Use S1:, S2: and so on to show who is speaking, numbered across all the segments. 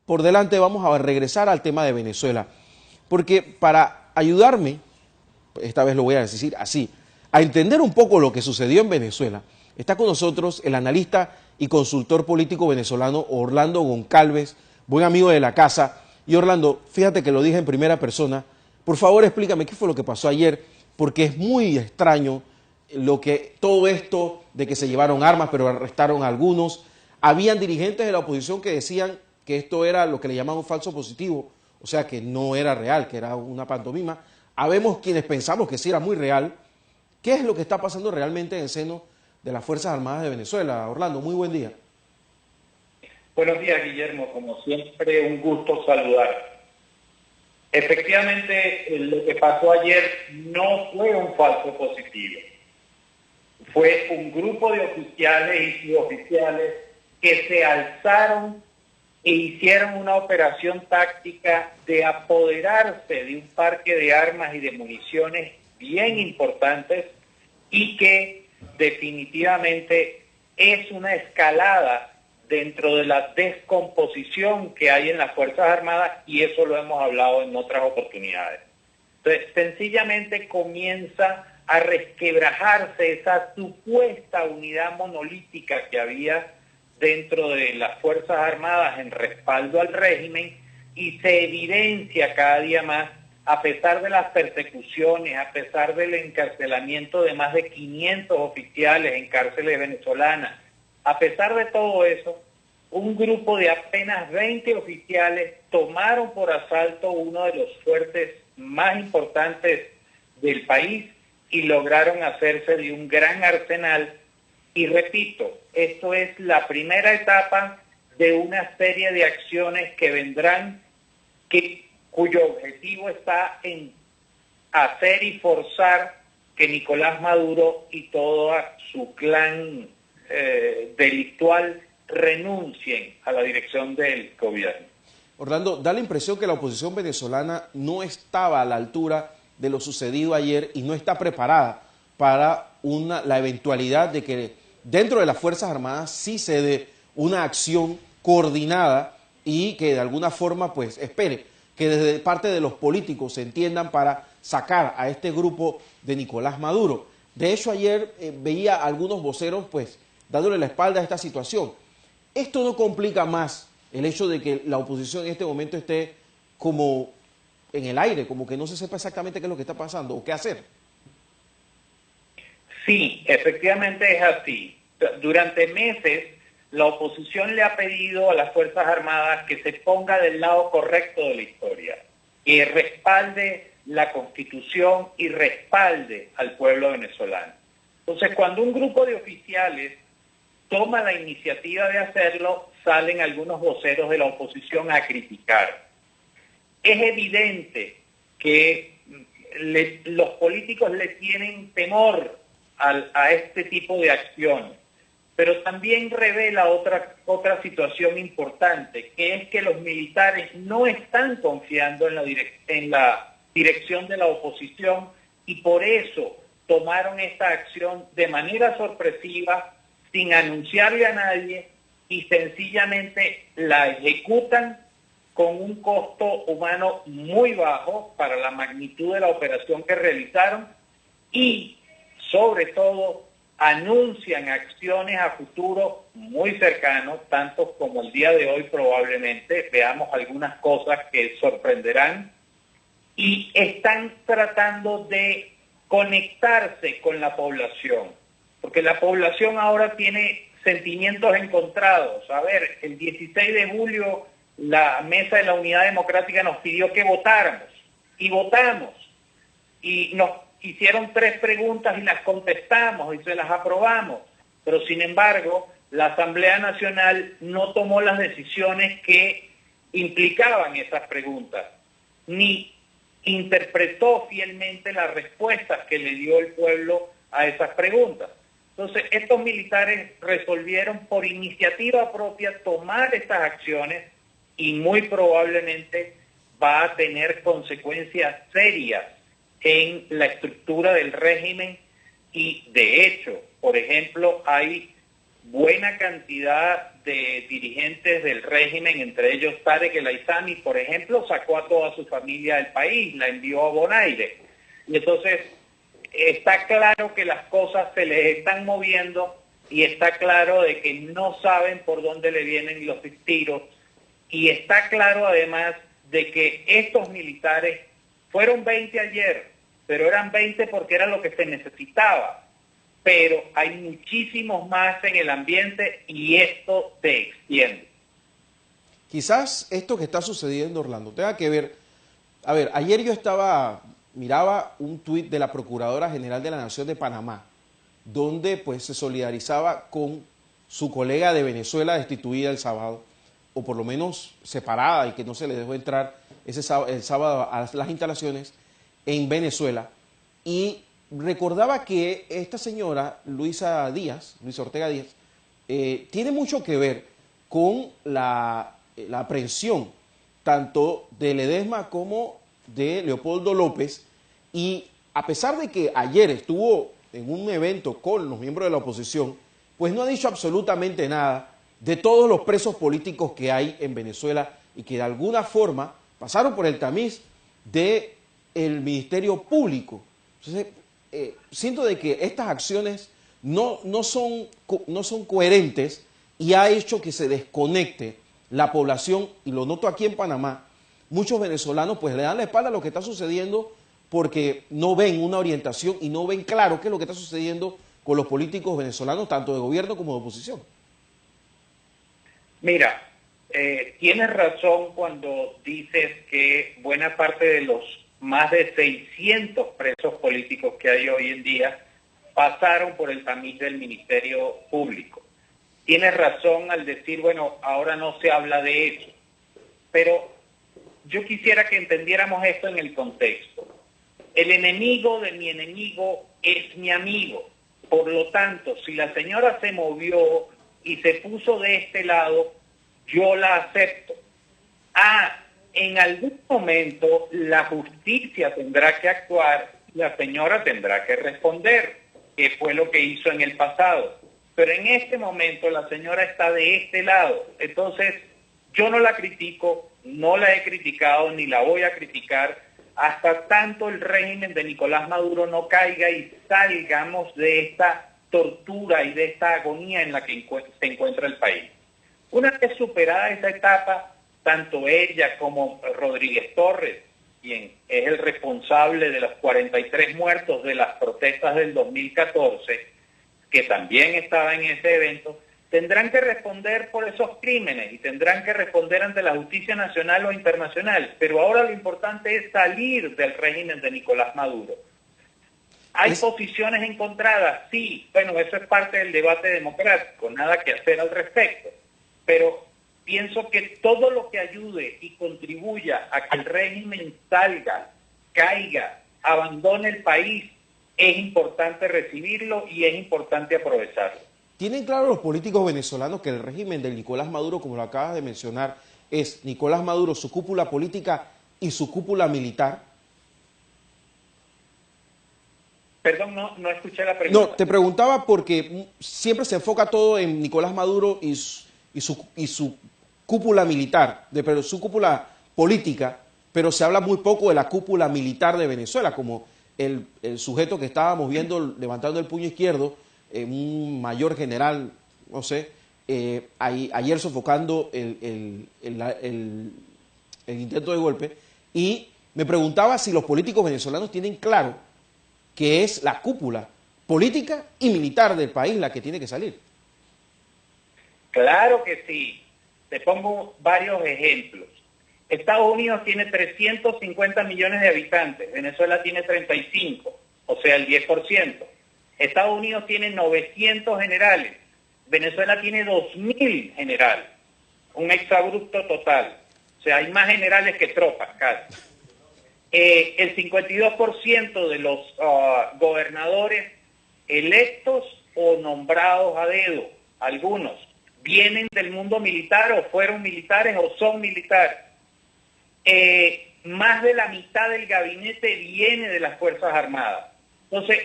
S1: por delante vamos a regresar al tema de Venezuela, porque para ayudarme, esta vez lo voy a decir así, a entender un poco lo que sucedió en Venezuela, está con nosotros el analista y consultor político venezolano Orlando Goncalves, buen amigo de la casa. Y Orlando, fíjate que lo dije en primera persona, por favor explícame qué fue lo que pasó ayer, porque es muy extraño todo esto de que se llevaron armas pero arrestaron a algunos. Habían dirigentes de la oposición que decían que esto era lo que le llamaban un falso positivo, o sea que no era real, que era una pantomima. Habemos quienes pensamos que sí era muy real. ¿Qué es lo que está pasando realmente en el seno de las Fuerzas Armadas de Venezuela? Orlando, muy buen día.
S2: Buenos días, Guillermo. Como siempre, un gusto saludar. Efectivamente, lo que pasó ayer no fue un falso positivo. Fue un grupo de oficiales y suboficiales que se alzaron e hicieron una operación táctica de apoderarse de un parque de armas y de municiones bien importantes y que definitivamente es una escalada dentro de la descomposición que hay en las Fuerzas Armadas, y eso lo hemos hablado en otras oportunidades. Entonces, sencillamente comienza a resquebrajarse esa supuesta unidad monolítica que había dentro de las Fuerzas Armadas en respaldo al régimen, y se evidencia cada día más, a pesar de las persecuciones, a pesar del encarcelamiento de más de 500 oficiales en cárceles venezolanas. A pesar de todo eso, un grupo de apenas 20 oficiales tomaron por asalto uno de los fuertes más importantes del país y lograron hacerse de un gran arsenal. Y repito, esto es la primera etapa de una serie de acciones que vendrán, cuyo objetivo está en hacer y forzar que Nicolás Maduro y todo su clan delictual renuncien a la dirección del gobierno.
S1: Orlando, da la impresión que la oposición venezolana no estaba a la altura de lo sucedido ayer y no está preparada para la eventualidad de que dentro de las Fuerzas Armadas sí se dé una acción coordinada y que de alguna forma pues espere que desde parte de los políticos se entiendan para sacar a este grupo de Nicolás Maduro. De hecho, ayer veía a algunos voceros pues dándole la espalda a esta situación. ¿Esto no complica más el hecho de que la oposición en este momento esté como en el aire, como que no se sepa exactamente qué es lo que está pasando o qué hacer?
S2: Sí, efectivamente es así. Durante meses la oposición le ha pedido a las Fuerzas Armadas que se ponga del lado correcto de la historia, que respalde la Constitución y respalde al pueblo venezolano. Entonces, cuando un grupo de oficiales toma la iniciativa de hacerlo, salen algunos voceros de la oposición a criticar. Es evidente que los políticos le tienen temor a este tipo de acción, pero también revela otra situación importante, que es que los militares no están confiando en la dirección de la oposición, y por eso tomaron esta acción de manera sorpresiva, sin anunciarle a nadie, y sencillamente la ejecutan con un costo humano muy bajo para la magnitud de la operación que realizaron, y sobre todo anuncian acciones a futuro muy cercano, tanto como el día de hoy probablemente veamos algunas cosas que sorprenderán, y están tratando de conectarse con la población, porque la población ahora tiene sentimientos encontrados. A ver, el 16 de julio la Mesa de la Unidad Democrática nos pidió que votáramos, y votamos, y nos hicieron 3 preguntas y las contestamos y se las aprobamos, pero sin embargo la Asamblea Nacional no tomó las decisiones que implicaban esas preguntas, ni interpretó fielmente las respuestas que le dio el pueblo a esas preguntas. Entonces, estos militares resolvieron por iniciativa propia tomar estas acciones, y muy probablemente va a tener consecuencias serias en la estructura del régimen. Y de hecho, por ejemplo, hay buena cantidad de dirigentes del régimen, entre ellos Tarek El Aissami, por ejemplo, sacó a toda su familia del país, la envió a Bonaire. Y entonces está claro que las cosas se les están moviendo y está claro de que no saben por dónde le vienen los tiros. Y está claro además de que estos militares fueron 20 ayer, pero eran 20 porque era lo que se necesitaba. Pero hay muchísimos más en el ambiente y esto se extiende.
S1: Quizás esto que está sucediendo, Orlando, tenga que ver... A ver, ayer yo miraba un tuit de la Procuradora General de la Nación de Panamá, donde pues se solidarizaba con su colega de Venezuela destituida el sábado, o por lo menos separada y que no se le dejó entrar el sábado a las instalaciones en Venezuela. Y recordaba que esta señora, Luisa Ortega Díaz, tiene mucho que ver con la aprehensión tanto de Ledesma como de Leopoldo López, y a pesar de que ayer estuvo en un evento con los miembros de la oposición, pues no ha dicho absolutamente nada de todos los presos políticos que hay en Venezuela y que de alguna forma pasaron por el tamiz del Ministerio Público. Entonces, siento de que estas acciones no son coherentes y ha hecho que se desconecte la población, y lo noto aquí en Panamá. Muchos venezolanos pues le dan la espalda a lo que está sucediendo porque no ven una orientación y no ven claro qué es lo que está sucediendo con los políticos venezolanos, tanto de gobierno como de oposición.
S2: Mira, tienes razón cuando dices que buena parte de los más de 600 presos políticos que hay hoy en día pasaron por el tamiz del Ministerio Público. Tienes razón al decir, bueno, ahora no se habla de eso, pero yo quisiera que entendiéramos esto en el contexto. El enemigo de mi enemigo es mi amigo. Por lo tanto, si la señora se movió y se puso de este lado, yo la acepto. En algún momento la justicia tendrá que actuar, la señora tendrá que responder, que fue lo que hizo en el pasado. Pero en este momento la señora está de este lado. Entonces, yo no la critico, no la he criticado ni la voy a criticar hasta tanto el régimen de Nicolás Maduro no caiga y salgamos de esta tortura y de esta agonía en la que se encuentra el país. Una vez superada esa etapa, tanto ella como Rodríguez Torres, quien es el responsable de los 43 muertos de las protestas del 2014, que también estaba en ese evento, tendrán que responder por esos crímenes y tendrán que responder ante la justicia nacional o internacional. Pero ahora lo importante es salir del régimen de Nicolás Maduro. ¿Hay posiciones encontradas? Sí, bueno, eso es parte del debate democrático, nada que hacer al respecto. Pero pienso que todo lo que ayude y contribuya a que el régimen salga, caiga, abandone el país, es importante recibirlo y es importante aprovecharlo.
S1: ¿Tienen claro los políticos venezolanos que el régimen de Nicolás Maduro, como lo acabas de mencionar, es Nicolás Maduro, su cúpula política y su cúpula militar?
S2: Perdón, no escuché la pregunta.
S1: No, te preguntaba porque siempre se enfoca todo en Nicolás Maduro y su cúpula militar, pero su cúpula política, pero se habla muy poco de la cúpula militar de Venezuela, como el sujeto que estábamos viendo levantando el puño izquierdo, un mayor general, no sé, ayer sofocando el intento de golpe, y me preguntaba si los políticos venezolanos tienen claro que es la cúpula política y militar del país la que tiene que salir.
S2: Claro que sí. Te pongo varios ejemplos. Estados Unidos tiene 350 millones de habitantes, Venezuela tiene 35, o sea, el 10%. Estados Unidos tiene 900 generales, Venezuela tiene 2.000 generales, un exabrupto total. O sea, hay más generales que tropas, casi. El 52% de los gobernadores electos o nombrados a dedo, algunos, vienen del mundo militar o fueron militares o son militares. Más de la mitad del gabinete viene de las Fuerzas Armadas. Entonces,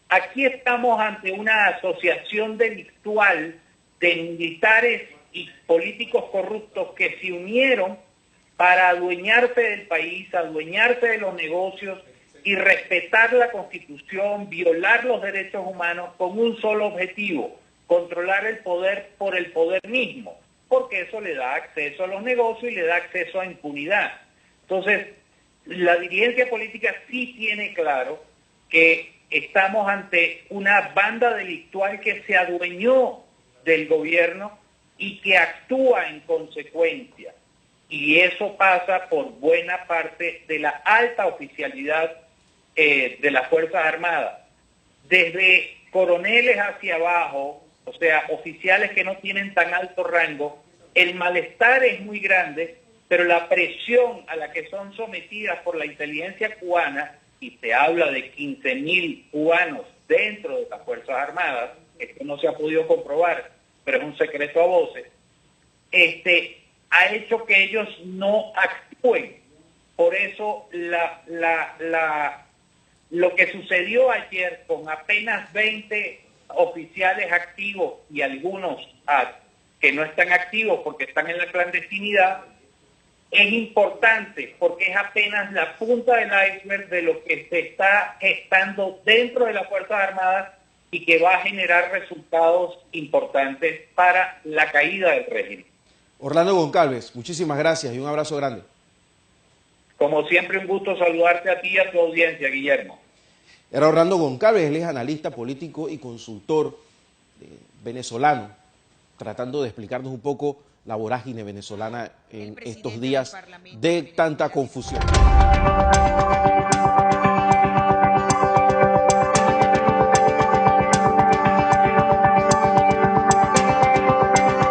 S2: aquí estamos ante una asociación delictual de militares y políticos corruptos que se unieron para adueñarse del país, adueñarse de los negocios y respetar la Constitución, violar los derechos humanos con un solo objetivo: controlar el poder por el poder mismo, porque eso le da acceso a los negocios y le da acceso a impunidad. Entonces, la dirigencia política sí tiene claro que estamos ante una banda delictual que se adueñó del gobierno y que actúa en consecuencia. Y eso pasa por buena parte de la alta oficialidad de las Fuerzas Armadas. Desde coroneles hacia abajo, o sea, oficiales que no tienen tan alto rango, el malestar es muy grande, pero la presión a la que son sometidas por la inteligencia cubana, y se habla de 15.000 cubanos dentro de las Fuerzas Armadas, esto no se ha podido comprobar, pero es un secreto a voces, ha hecho que ellos no actúen. Por eso lo que sucedió ayer con apenas 20 oficiales activos y algunos que no están activos porque están en la clandestinidad, es importante porque es apenas la punta del iceberg de lo que se está gestando dentro de las Fuerzas Armadas y que va a generar resultados importantes para la caída del régimen.
S1: Orlando Goncalves, muchísimas gracias y un abrazo grande.
S2: Como siempre, un gusto saludarte a ti y a tu audiencia, Guillermo.
S1: Era Orlando Goncalves, él es analista político y consultor venezolano, tratando de explicarnos un poco la vorágine venezolana en estos días de tanta confusión.